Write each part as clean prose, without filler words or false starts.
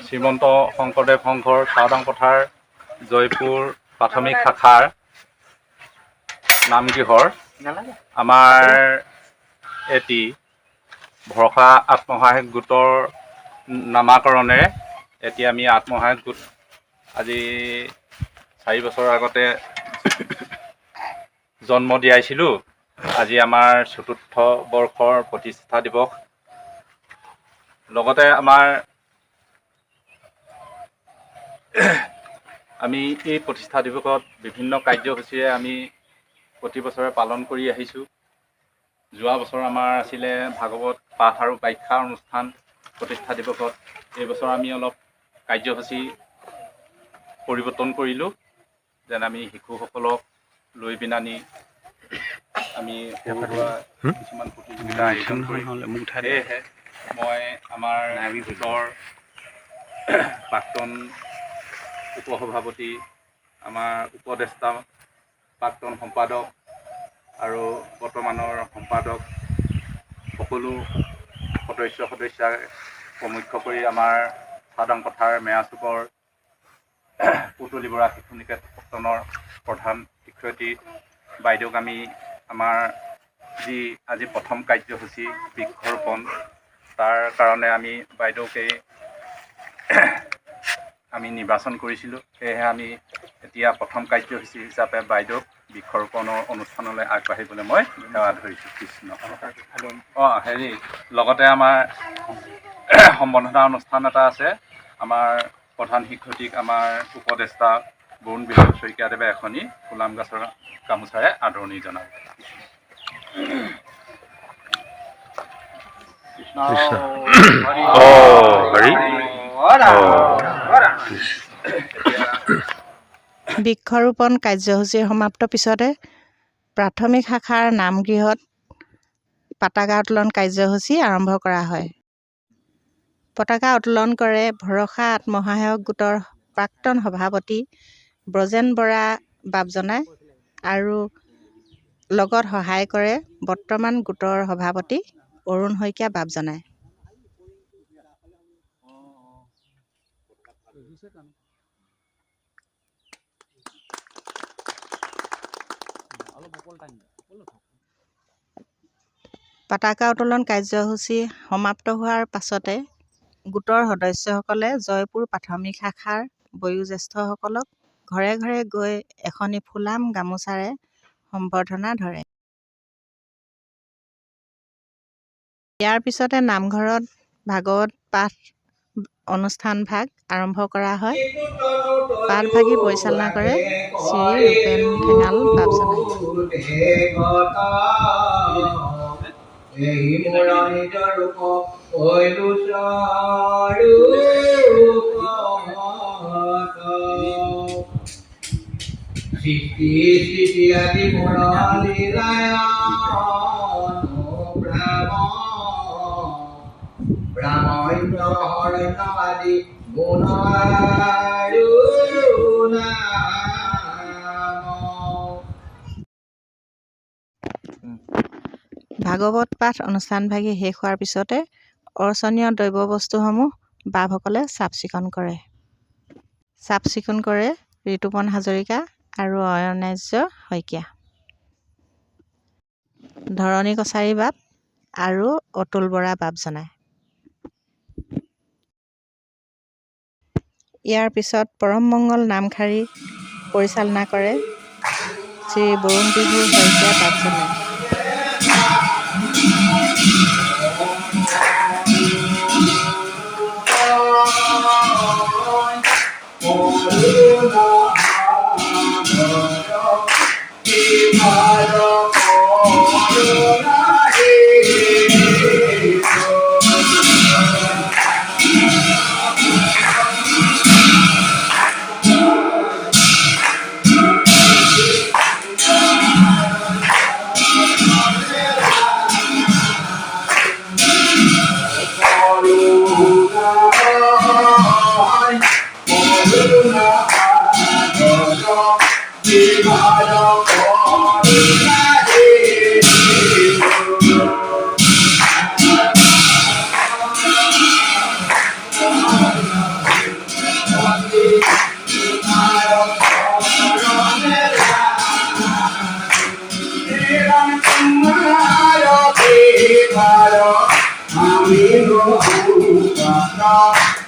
শ্ৰীমন্ত শংকৰদেৱ সংঘৰ চাওদাং পথাৰ জয়পুৰ প্ৰাথমিক শাখাৰ নামগৃহৰ আমাৰ এটি ভৰসা আত্মসহায়ক গোটৰ নামাকৰণেৰে এতিয়া আমি আত্মসহায়ক গোট আজি 4 বছৰৰ আগতে জন্ম দিয়াইছিলোঁ। আজি আমাৰ ৪ৰ্থ বৰ্ষৰ প্ৰতিষ্ঠা দিৱস। লগতে আমি এই প্ৰতিষ্ঠা দিৱসত বিভিন্ন কাৰ্যসূচীৰে আমি প্ৰতি বছৰে পালন কৰি আহিছোঁ। যোৱা বছৰ আমাৰ আছিলে ভাগৱত পাঠ আৰু ব্যাখ্যা অনুষ্ঠান প্ৰতিষ্ঠা দিৱসত। এই বছৰ আমি অলপ কাৰ্যসূচী পৰিৱৰ্তন কৰিলোঁ, যেন আমি শিশুসকলক লৈ পিনানি আমি কিছুমান প্ৰতিযোগিতা আয়োজন কৰিলোঁ। সেয়েহে মই আমাৰ গোটৰ প্ৰাক্তন উপসভাপতি, আমাৰ উপদেষ্টা, প্ৰাক্তন সম্পাদক আৰু বৰ্তমানৰ সম্পাদক সকলো সদস্যাক প্ৰমুখ্য কৰি আমাৰ চাওদাং পথাৰ মেৰাচুকৰ পুতলি বৰা শিশু নিকেতনৰ প্ৰধান শিক্ষয়িত্ৰী বাইদেউক আমি আমাৰ যি আজি প্ৰথম কাৰ্যসূচী বৃক্ষৰোপণ, তাৰ কাৰণে আমি বাইদেউকে আমি নিৰ্বাচন কৰিছিলোঁ। সেয়েহে আমি এতিয়া প্ৰথম কাৰ্যসূচী হিচাপে বাইদেউক বৃক্ষৰোপণৰ অনুষ্ঠানলৈ আগবাঢ়িবলৈ মই সেৱা ধৰিছোঁ। কৃষ্ণ। লগতে আমাৰ সম্বৰ্ধনা অনুষ্ঠান এটা আছে। আমাৰ প্ৰধান শিক্ষয়িত্ৰীক আমাৰ উপদেষ্টা বৰুণ বিহাৰী শইকীয়াদেৱে এখনি ফুলাম গছৰ গামোচাৰে আদৰণি জনাব। বৃক্ষৰোপণ কাৰ্যসূচীৰ সমাপ্ত পিছতে প্ৰাথমিক শাখাৰ নামগৃহত পতাকা উত্তোলন কাৰ্যসূচী আৰম্ভ কৰা হয়। পতাকা উত্তোলন কৰে ভৰসা আত্মসহায়ক গোটৰ প্ৰাক্তন সভাপতি ব্ৰজেন বৰা বাপজনাই আৰু লগত সহায় কৰে বৰ্তমান গোটৰ সভাপতি অৰুণ শইকীয়া বাপজনাই। পতাকা উত্তোলন কাৰ্যসূচী সমাপ্ত হোৱাৰ পাছতে গোটৰ সদস্যসকলে জয়পুৰ প্ৰাথমিক শাখাৰ বয়োজ্যেষ্ঠসকলক ঘৰে ঘৰে গৈ এখনি ফুলাম গামোচাৰে সম্বৰ্ধনা ধৰে। ইয়াৰ পিছতে নামঘৰত ভাগৱত পাঠ অনুষ্ঠান ভাগ আৰম্ভ কৰা হয়। পাঠভাগি পৰিচালনা কৰে শ্ৰী ৰূপেন ঠেঙাল বাপজনাই। ভাগৱত পাঠ অনুষ্ঠানভাগি শেষ হোৱাৰ পিছতে অৰ্চনীয় দ্ৰব্য বস্তুসমূহ বাপসকলে চাফ চিকুণ কৰে ঋতুপন হাজৰিকা আৰু অয়নাৰ্য শইকীয়া। ধৰণী কছাৰী বাপ আৰু অতুল বৰা বাপজনাই। ইয়াৰ পিছত পৰম মংগল নামশাৰী পৰিচালনা কৰে শ্ৰী বৰুণ বিহু শইকীয়া বাপজনাই।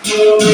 Krishna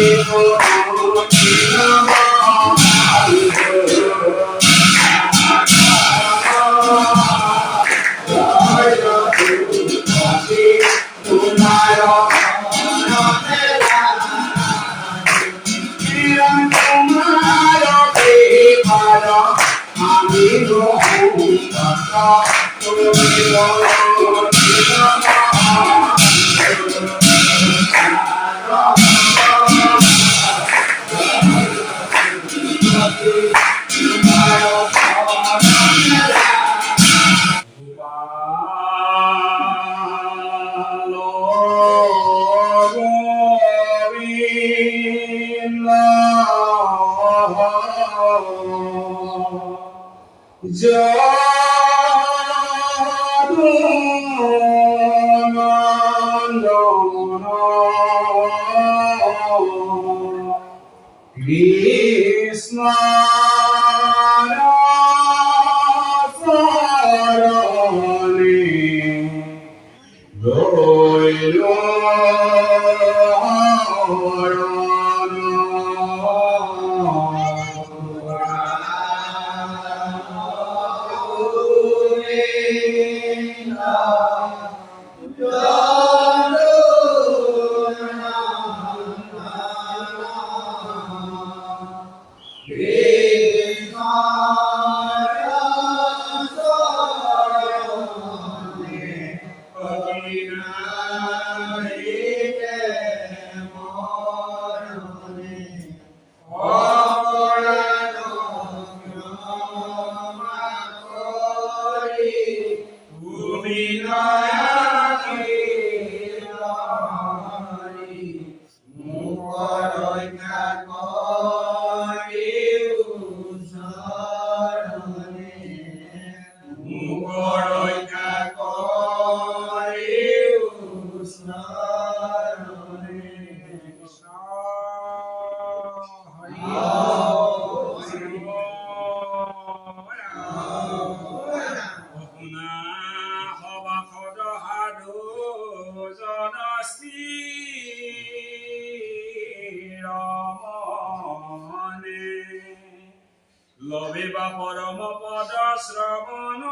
লভিবা পৰম পদ শ্ৰৱণ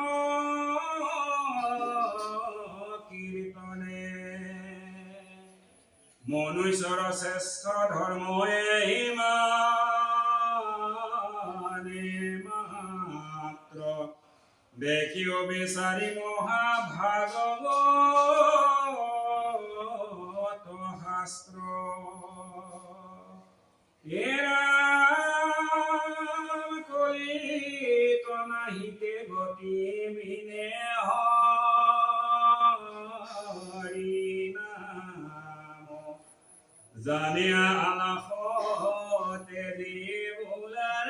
কীৰ্তনে মনুষ্যৰ শ্ৰেষ্ঠ ধৰ্ম এহিমানে মাত্ৰ দেখিও বিচাৰি মহাভাগৱত শাস্ত্ৰ নাহিতে গতি মিনে হৰি নাম জানিয়া আলাসতে দিবুলাৰ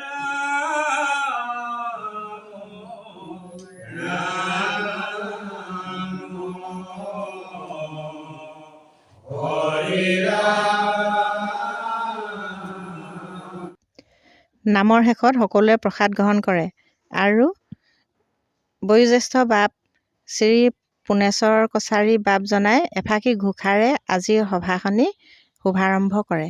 নামৰ শেষত সকলোৱে প্ৰসাদ গ্ৰহণ কৰে আৰু বয়োজ্যেষ্ঠ বাপ শ্ৰী পুনেশ্বৰ কছাৰী বাপজনাই এফাকি ঘোষাৰে আজিৰ সভাখনি শুভাৰম্ভ কৰে।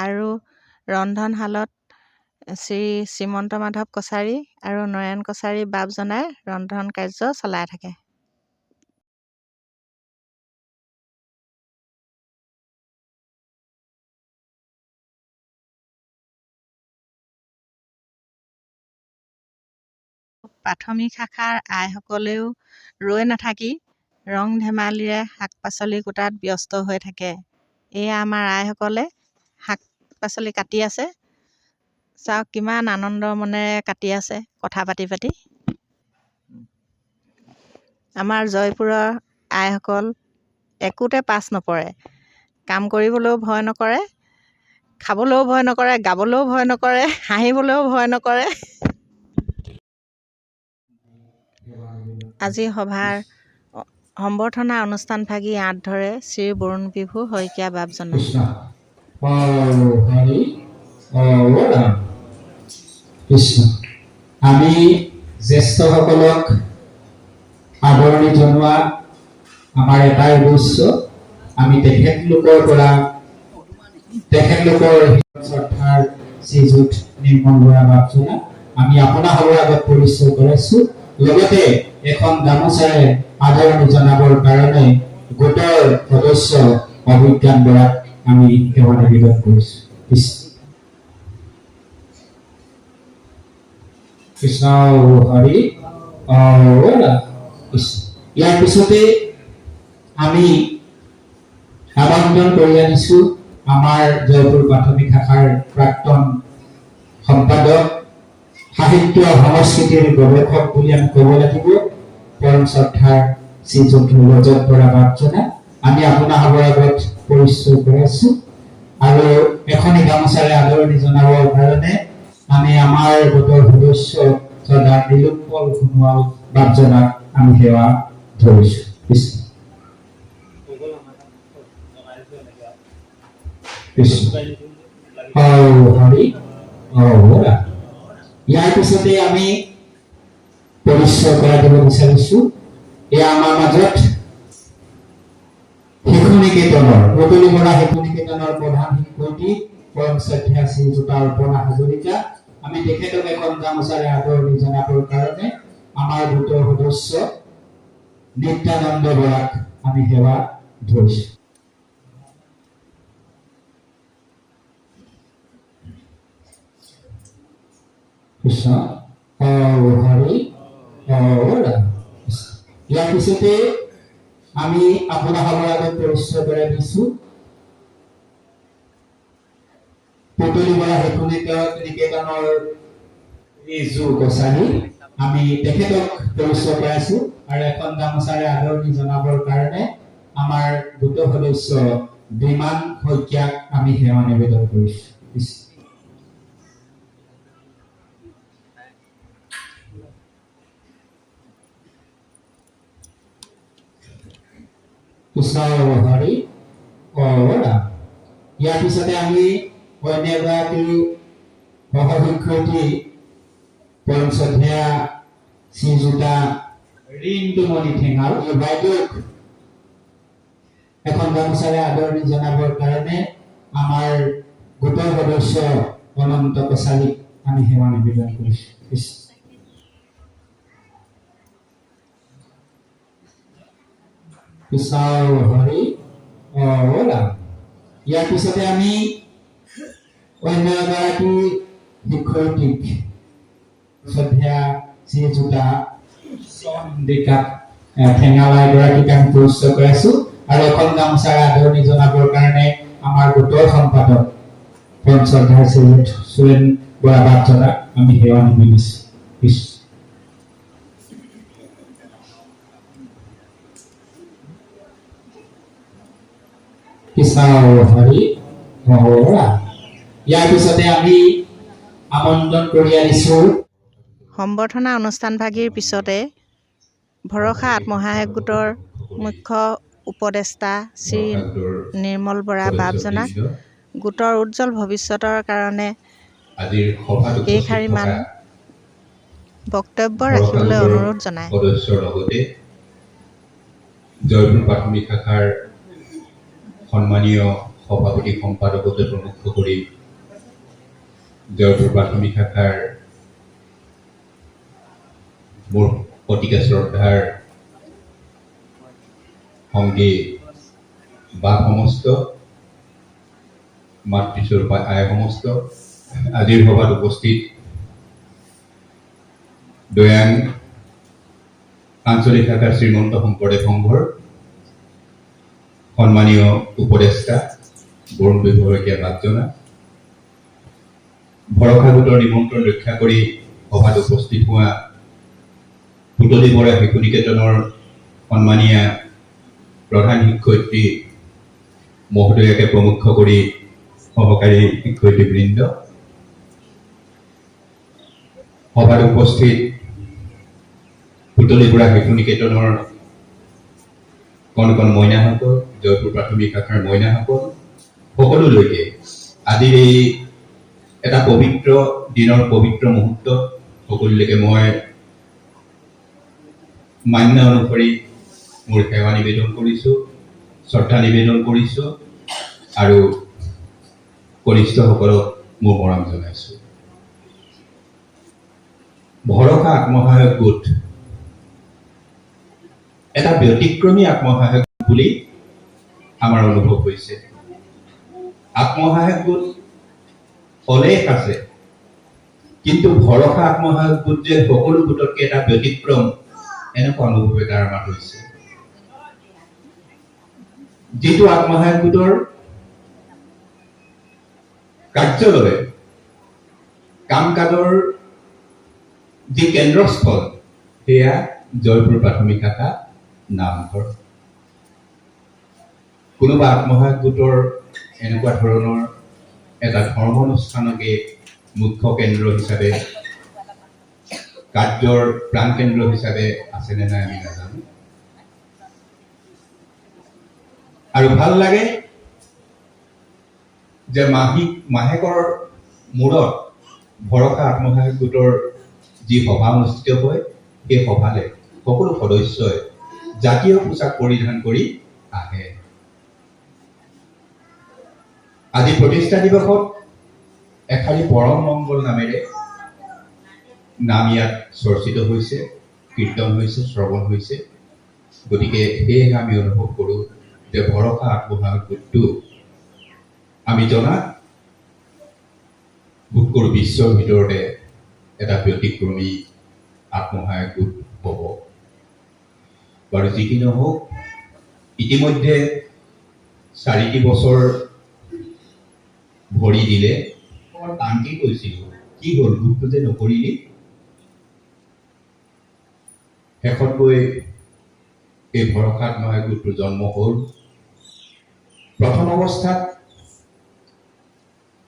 আৰু ৰন্ধনশালত শ্ৰী শ্ৰীমন্ত মাধৱ কছাৰী আৰু নয়ন কছাৰী বাপজনাই ৰন্ধন কাৰ্য চলাই থাকে। প্ৰাথমিক শাখাৰ আইসকলেও ৰৈ নাথাকি ৰং ধেমালিৰে শাক পাচলি কুটাত ব্যস্ত হৈ থাকে। এয়া আমাৰ আইসকলে শাক পাচলি কাটি আছে। চাওক কিমান আনন্দ মনেৰে কাটি আছে কথা পাতি পাতি। আমাৰ জয়পুৰৰ আইসকল একোতে পাছ নপৰে। কাম কৰিবলৈও ভয় নকৰে, খাবলৈও ভয় নকৰে, গাবলৈও ভয় নকৰে, হাঁহিবলৈও ভয় নকৰে। আজি সভাৰ সম্বৰ্ধনা অনুষ্ঠানভাগি আঁত ধৰে শ্ৰী বৰুণ বিভু শইকীয়া বাপজনা। কৃষ্ণ। আমি জ্যেষ্ঠসকলক আদৰণি জনোৱা আমাৰ এটাই উদ্দেশ্য, আমি তেখেতলোকৰ শ্ৰদ্ধাৰ শ্ৰীযুত নিৰ্মল বৰা বাপজনা আমি আপোনালোকৰ আগত পৰিচয় কৰাইছোঁ। লগতে এখন গামোচাৰে আদৰণি জনাবৰ কাৰণে গোটৰ সদস্য অভিজ্ঞান বৰাক আমি সেৱা নিবেদন কৰিছোঁ। কৃষ্ণ হৰি কৃষ্ণ। ইয়াৰ পিছতে আমি আমন্ত্ৰণ কৰি আনিছোঁ আমাৰ জয়পুৰ প্ৰাথমিক শাখাৰ প্ৰাক্তন সম্পাদক, সাহিত্য সংস্কৃতিৰ গৱেষক বুলি আমি ক'ব লাগিব, পৰম শ্ৰদ্ধাৰ শ্ৰীযুত ৰজত বৰা বাপজনা আমি আপোনালোকৰ আগত পৰিচয় কৰাইছোঁ। আৰু এখনি গামোচাৰে আদৰণি জনাবৰ কাৰণে আমি আমাৰ গোটৰ সদস্য শ্ৰদ্ধাৰ নীলোৎপল সোণোৱাল বাপজনাক আমি সেৱা ধৰিছোঁ। হৰি ইয়াৰ পিছতে আমি পৰিচয় কৰাই দিব বিচাৰিছোঁ। এয়া আমাৰ মাজত শিশু নিকেতনৰ পটলিগড়া শিশু নিকেতনৰ প্ৰধান শিক্ষয়িত্ৰী পৰম শ্ৰদ্ধা শ্ৰীযুত অৰ্পণা হাজৰিকা আমি তেখেতক এখন গামোচাৰে আদৰণি জনাবৰ কাৰণে আমাৰ গোটৰ সদস্য নিত্যানন্দ বৰাক আমি সেৱা ধৰিছোঁ। কৃষ্ণ হৰি ইয়াৰ পিছতে আমি আপোনালোকৰ আগত পৰিচয় কৰাই দিছোঁ পটলিগড়া শিশু নিকেতনৰ ৰিজু কছাৰী আমি তেখেতক পৰিচয় কৰাইছোঁ। আৰু এখন গামোচাৰে আদৰণি জনাবৰ কাৰণে আমাৰ গোটৰ সদস্য বিমান শইকীয়াক আমি সেৱা নিবেদন কৰিছোঁ। হৰি ইয়াৰ পিছতে আমি অন্য এগৰাকী সহশিক্ষয়িত্ৰী পৰম শ্ৰদ্ধেয়া শ্ৰীযুতা ৰিন্টুমণি ঠেঙাল এই বাইদেউক এখন গামোচাৰে আদৰণি জনাবৰ কাৰণে আমাৰ গোটৰ সদস্য অনন্ত কছাৰীক আমি সেৱা নিবেদন কৰিছোঁ। হৰি ইয়াৰ পিছতে আমি অন্য এগৰাকী শিক্ষয়িত্ৰীক শ্ৰদ্ধেয়া শ্ৰীযুতা চন্দ্ৰিকা ঠেঙাল এগৰাকীক আমি পৰিচয় কৰাইছোঁ। আৰু এখন গামোচাৰে আদৰণি জনাবৰ কাৰণে আমাৰ গোটৰ সম্পাদক পৰম শ্ৰদ্ধাৰ শ্ৰীযুত সুৰেন বৰা বাপজনাক আমি সেৱা নিবেদিছোঁ। হৰি ইয়াৰ পিছতে আমি আমন্ত্ৰণ কৰি আনিছোঁ সম্বৰ্ধনা অনুষ্ঠানভাগিৰ পিছতে ভৰসা আত্মসহায়ক গোটৰ মুখ্য উপদেষ্টা শ্ৰী নিৰ্মল বৰা বাপজনাক গোটৰ উজ্জ্বল ভৱিষ্যতৰ কাৰণে কেইষাৰিমান বক্তব্য ৰাখিবলৈ অনুৰোধ জনায়। জয়পুৰ প্ৰাথমিক শাখাৰ সন্মানীয় সভাপতি সম্পাদককে প্ৰমুখ কৰি জয়পুৰ প্ৰাথমিক শাখাৰ মোৰ অতিকে শ্ৰদ্ধাৰ সংগী বা সমস্ত মাতৃস্বৰূপা আই সমস্ত আজিৰ সভাত উপস্থিত দয়াং আঞ্চলিক শাখাৰ শ্ৰীমন্ত শংকৰদেৱ সংঘৰ সন্মানীয় উপদেষ্টা বৰুণ বিভু শইকীয়া বাপজনা, ভৰসা গোটৰ নিমন্ত্ৰণ ৰক্ষা কৰি সভাত উপস্থিত হোৱা পুতলি বৰা শিশু নিকেতনৰ সন্মানীয়া প্ৰধান শিক্ষয়িত্ৰী মহোদয়াকে প্ৰমুখ কৰি সহকাৰী শিক্ষয়িত্ৰীবৃন্দ, সভাত উপস্থিত পুতলি বৰা শিশু নিকেতনৰ কণ কণ মইনাসকল, জয়পুৰ প্ৰাথমিক শাখাৰ মইনাসকল, সকলোলৈকে আজিৰ এই এটা পবিত্ৰ দিনৰ পবিত্ৰ মুহূৰ্তত সকলোলৈকে মই মান্য অনুসৰি মোৰ সেৱা নিবেদন কৰিছোঁ, শ্ৰদ্ধা নিবেদন কৰিছোঁ আৰু কনিষ্ঠসকলক মোৰ মৰম জনাইছোঁ। ভৰসা আত্মসহায়ক গোট এটা ব্যতিক্ৰমী আত্মসহায়ক গোট বুলি আমাৰ অনুভৱ হৈছে। আত্মসহায়ক গোট অলেখ আছে, কিন্তু ভৰসা আত্মসহায়ক গোট যে সকলো গোটতকৈ এটা ব্যতিক্ৰম, এনেকুৱা অনুভৱ এটা আমাৰ হৈছে। যিটো আত্মসহায়ক গোটৰ কাৰ্যালয়, কাম কাজৰ যি কেন্দ্ৰস্থল, সেয়া জয়পুৰ প্ৰাথমিক শাখা নামঘৰ। কোনোবা আত্মসহায়ক গোটৰ এনেকুৱা ধৰণৰ এটা ধৰ্ম অনুষ্ঠানকে মুখ্য কেন্দ্ৰ হিচাপে, কাৰ্যৰ প্ৰাণ কেন্দ্ৰ হিচাপে আছেনে নাই আমি নাজানো। আৰু ভাল লাগে যে মাহেকৰ মূৰত ভৰসা আত্মসহায়ক গোটৰ যি সভা অনুষ্ঠিত হয়, সেই সভালৈ সকলো সদস্যই জাতীয় পোছাক পৰিধান কৰি আহে। আজি প্ৰতিষ্ঠা দিৱসত এশাৰী পৰম মংগল নামেৰে নাম ইয়াত চৰ্চিত হৈছে, কীৰ্তন হৈছে, শ্ৰৱণ হৈছে। গতিকে সেয়েহে আমি অনুভৱ কৰোঁ যে ভৰসা আত্মসহায়ক গোটটো আমি জনা গোটটোৰ বিশ্বৰ ভিতৰতে এটা ব্যতিক্ৰমী আত্মসহায়ক গোট হ'ব। বাৰু যি কি নহওক, ইতিমধ্যে 4টি বছৰ ভৰি দিলে। টানকে কৈছিলোঁ, কি হ'ল গোটটো যে নকৰিলি। শেষত গৈ এই ভৰসা আত্মসহায়ক গোটটোৰ জন্ম হ'ল। প্ৰথম অৱস্থাত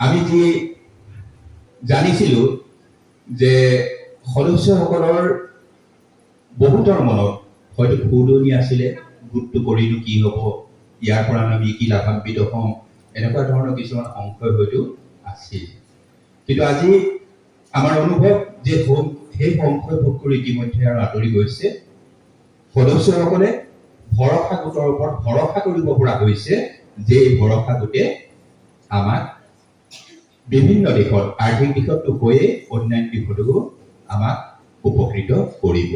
আমি যি জানিছিলোঁ যে সদস্যসকলৰ বহুতৰ মনত হয়তো খুদনি আছিলে, গোটটো কৰিনো কি হ'ব, ইয়াৰ পৰা আমি কি লাভান্বিত হ'ম, এনেকুৱা ধৰণৰ কিছুমান সংশয় হয়তো আছিল। কিন্তু আজি আমাৰ অনুভৱ যে সেই সংশয় ভোগ কৰি ইতিমধ্যে আৰু আঁতৰি গৈছে। সদস্যসকলে ভৰসা গোটৰ ওপৰত ভৰসা কৰিব পৰা হৈছে যে এই ভৰসা গোটে আমাক বিভিন্ন দিশত, আৰ্থিক দিশতটো হৈয়ে অন্যান্য দিশতো আমাক উপকৃত কৰিব।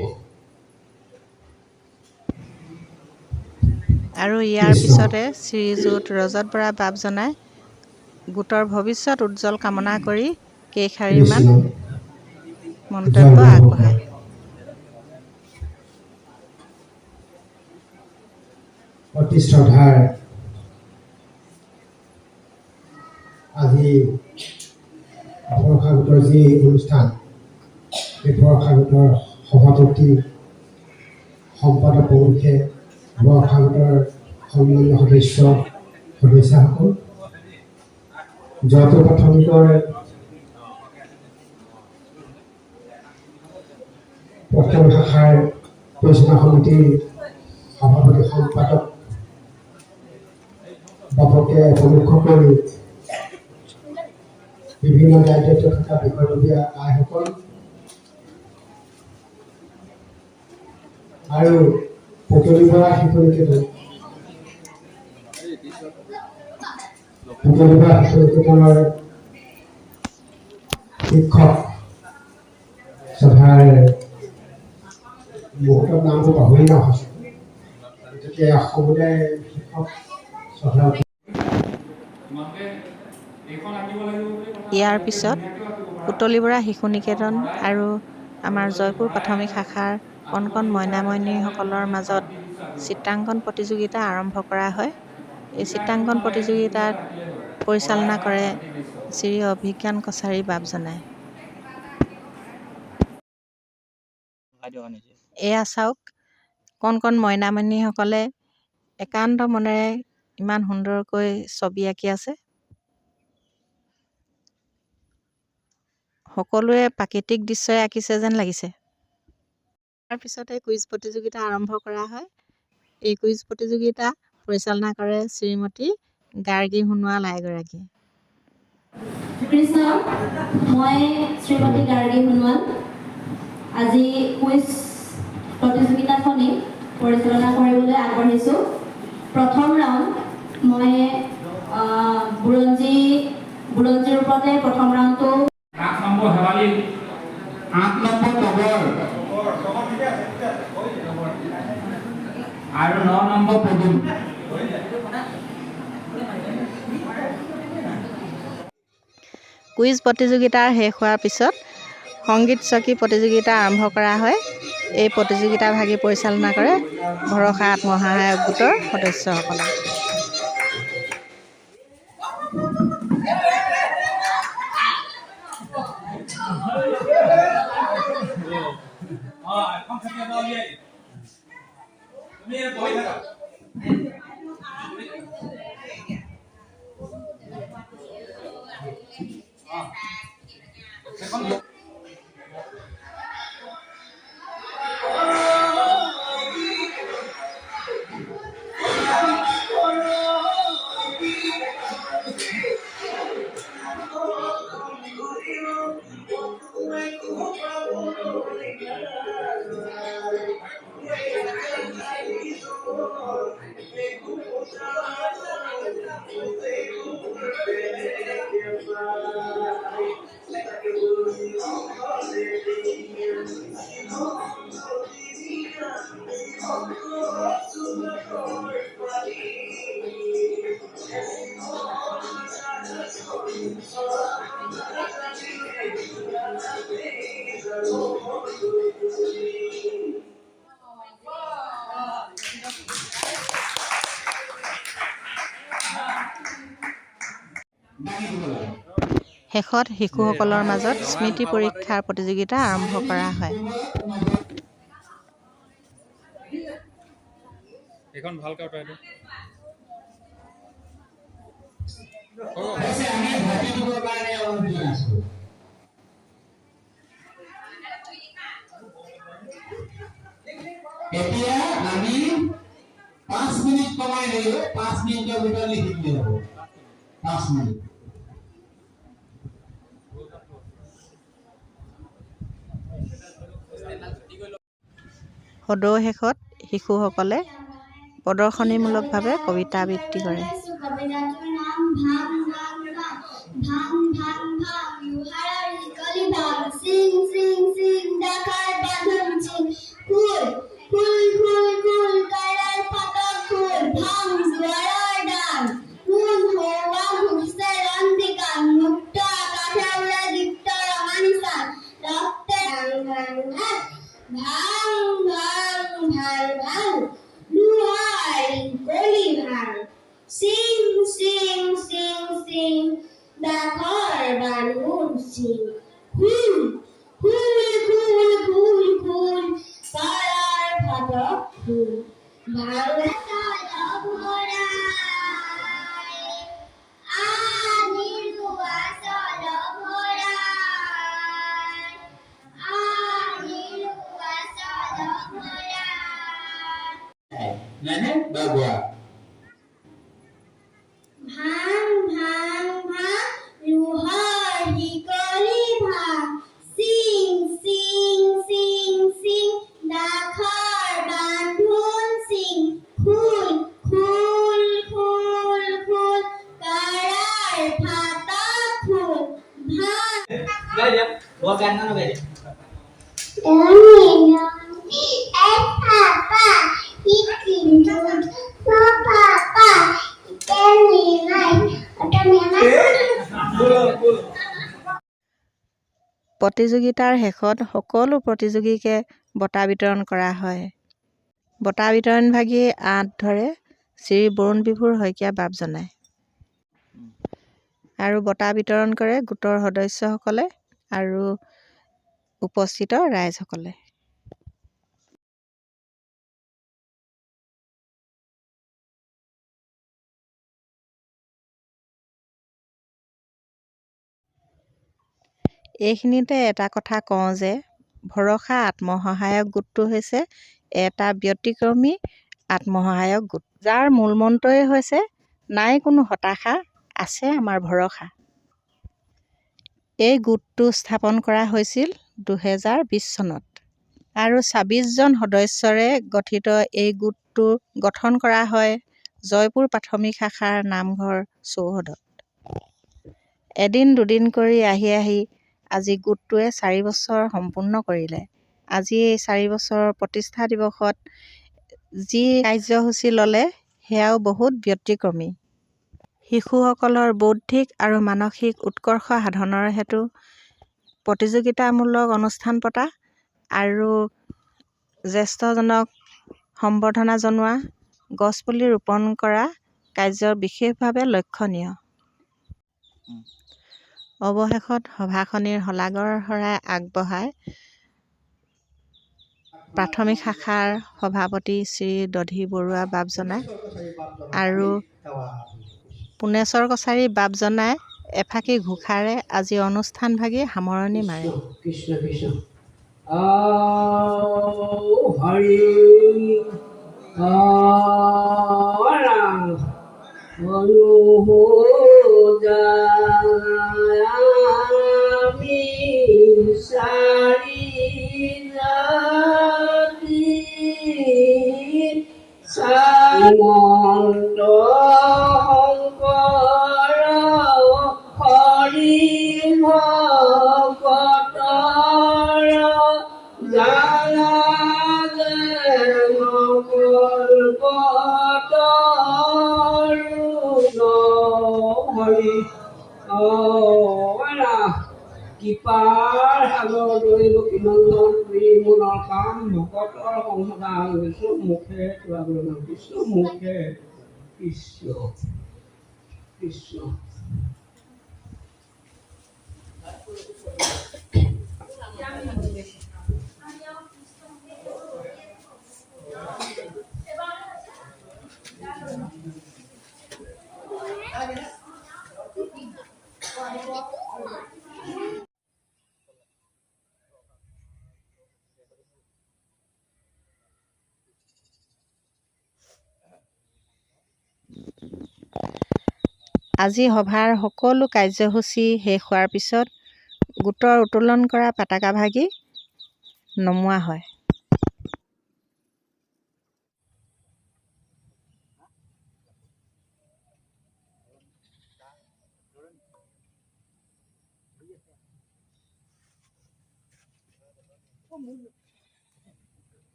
আৰু ইয়াৰ পিছতে শ্ৰীযুত ৰজত বৰা বাপ জনাই গোটৰ ভৱিষ্যত উজ্জ্বল কামনা কৰি কেইষাৰিমান মন্তব্য আগবঢ়ায়। অতি শ্ৰদ্ধাৰ আজি ভৰসা গোটৰ যি অনুষ্ঠান, এই ভৰসা গোটৰ সভাপতি সম্পাদক প্ৰমুখে, ভৰসা গোটৰ সন্মানীয় সদস্যসকল, জয়পুৰ প্ৰাথমিকৰ প্ৰাথমিক শাখাৰ পৰিচালনা সমিতিৰ সভাপতি সম্পাদক বাপকে প্ৰমুখ কৰি বিভিন্ন দায়িত্বত থকা বিষয়ববীয়া আইসকল আৰু পুতলি বৰা শিশু নিকেতনৰ শিক্ষক সভাৰ মুহূৰ্তত নামটো পাহৰি নহৈছে, গতিকে সমুদায় শিক্ষক সভাৰ ইয়াৰ পিছত পুতলি বৰা শিশু নিকেতন আৰু আমাৰ জয়পুৰ প্ৰাথমিক শাখাৰ কণ কণ মইনা মইনীসকলৰ মাজত চিত্ৰাংকন প্ৰতিযোগিতা আৰম্ভ কৰা হয়। এই চিত্ৰাংকন প্ৰতিযোগিতাত পৰিচালনা কৰে শ্ৰী অভিজ্ঞান কছাৰী বাপ জনায়। এয়া চাওক, কণ কণ মইনামণিসকলে একান্ত মনেৰে ইমান সুন্দৰকৈ ছবি আঁকি আছে। সকলোৱে প্ৰাকৃতিক দৃশ্যই আঁকিছে যেন লাগিছে। তাৰপিছতে কুইজ প্ৰতিযোগিতা আৰম্ভ কৰা হয়। এই কুইজ প্ৰতিযোগিতা পৰিচালনা কৰে শ্ৰীমতী গাৰ্গী সোণোৱাল আইগৰাকীয়ে। কৃষ্ণ, মই শ্ৰীমতী গাৰ্গী সোণোৱাল আজি কুইজ প্ৰতিযোগিতাখনি পৰিচালনা কৰিবলৈ আগবাঢ়িছোঁ। প্ৰথম ৰাউণ্ড মই বুৰঞ্জীৰ ওপৰতে প্ৰথম ৰাউণ্ডটো 8 নম্বৰ শেৱালি, 8 নম্বৰ টগৰ আৰু 9 নম্বৰ পদুম। কুইজ প্ৰতিযোগিতাৰ শেষ হোৱাৰ পিছত সংগীত চকী প্ৰতিযোগিতা আৰম্ভ কৰা হয়। এই প্ৰতিযোগিতা ভাগি পৰিচালনা কৰে ভৰসা আত্মসহায়ক গোটৰ সদস্যসকলে। শেষত শিশুসকলৰ মাজত স্মৃতি পৰীক্ষাৰ প্ৰতিযোগিতা আৰম্ভ কৰা হয়। এইখন ভালকৈ আঁতৰাই দিয়ক। এতিয়া আমি 5 মিনিট কমাই দিলোঁ, 5 মিনিটৰ ভিতৰত লিখি দিলে হ'ব। 5 মিনিট। সদৌ শেষত শিশুসকলে প্ৰদৰ্শনীমূলকভাৱে কবিতা আবৃত্তি কৰে। কবিতাটোৰ নাম ভাং ভাং ভাং, ভাং ভাং ভাং, লোহাৰৰ শিকলি ভাং, চিং চিং চিং, ডাকাৰ বাঁধন চিং, খুল খুল খুল খুল, কাৰাৰ ফাটক খুল, ভাং দুৱাৰৰ দাং, কোন হৌৱা ঘুৰিছে ৰন্তিকাং, মুক্ত আকাশে উৰে দীপ্ত ৰঙানিচাং, ৰক্তে ভাং ভাং ভাং, ভাং ভাং ভাং, লোহাৰ শিকলি ভাং, চিং চিং চিং চিং, ডাকৰ বান্ধোন চিং, খুল খুল খুল খুল খুল, কাৰাৰ ফাটক খুল, ভাং বাবুয়া ভাং ভাং ভাং, লোহাৰ শিকলি ভাং, চিং চিং চিং চিং, ডাকৰ বান্ধোন চিং, খুল খুল খুল খুল, কাৰাৰ ফাটক খুল, ভাং প্ৰতিযোগিতাৰ শেষত সকলো প্ৰতিযোগীকে বঁটা বিতৰণ কৰা হয়। বঁটা বিতৰণ ভাগি আঁত ধৰে শ্ৰী বৰুণ বিভুৰ শইকীয়া বাপ জনায়। আৰু বঁটা বিতৰণ কৰে গোটৰ সদস্যসকলে আৰু উপস্থিত ৰাইজসকলে। এইখিনিতে এটা কথা কওঁ যে ভৰসা আত্মসহায়ক গোটটো হৈছে এটা ব্যতিক্ৰমী আত্মসহায়ক গোট, যাৰ মূল মন্ত্ৰই হৈছে নাই কোনো হতাশা, আছে আমাৰ ভৰসা। এই গোটটো স্থাপন কৰা হৈছিল 2020 চনত আৰু 26জন সদস্যৰে গঠিত এই গোটটো গঠন কৰা হয় জয়পুৰ প্ৰাথমিক শাখাৰ নামঘৰ চৌহদত। এদিন দুদিন কৰি আহি আজি গোটটোৱে 4 বছৰ সম্পূৰ্ণ কৰিলে। আজি এই 4 বছৰৰ প্ৰতিষ্ঠা দিৱসত যি কাৰ্যসূচী ল'লে সেয়াও বহুত ব্যতিক্ৰমী। শিশুসকলৰ বৌদ্ধিক আৰু মানসিক উৎকৰ্ষ সাধনৰ হেতু প্ৰতিযোগিতামূলক অনুষ্ঠান পতা আৰু জ্যেষ্ঠজনক সম্বৰ্ধনা জনোৱা, গছপুলি ৰোপণ কৰা কাৰ্য বিশেষভাৱে লক্ষণীয়। অৱশেষত সভাখনিৰ শলাগৰ শৰাই আগবঢ়াই প্ৰাথমিক শাখাৰ সভাপতি শ্ৰী দধি বৰুৱা বাপজনাই আৰু পুনেশ্বৰ কছাৰী বাপজনাই এফাকি ঘোষাৰে আজি অনুষ্ঠানভাগি সামৰণি মাৰে। কৃষ্ণ কৃষ্ণ হৰি ৰাম আমি চাৰি জাতি শ্ৰীমন্ত শংকৰ হৰি ভকতৰ জানা হৰি কৃপাৰ সাগৰ দৈব কিনন্দন কৰি মনৰ কাম ভকতৰ সংসদান বিষ্ণু মুখে বিষ্ণু মুখে কৃষ্ণ কৃষ্ণ। আজি সভাৰ সকলো কাৰ্যসূচী শেষ হোৱাৰ পিছত গোটৰ উত্তোলন কৰা পতাকা ভাগি নমোৱা হয়।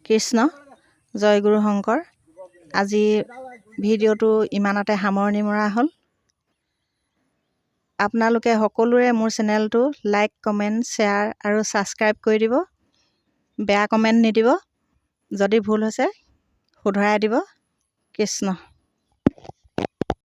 কৃষ্ণ জয় গুৰু শংকৰ। আজি ভিডিঅ'টো ইমানতে সামৰণি মৰা হ'ল। আপোনালোকে সকলোৰে মোৰ চেনেলটো লাইক, কমেণ্ট, শ্বেয়াৰ আৰু ছাবস্ক্ৰাইব কৰি দিব। বেয়া কমেণ্ট নিদিব। যদি ভুল হৈছে শুধৰাই দিব। কৃষ্ণ।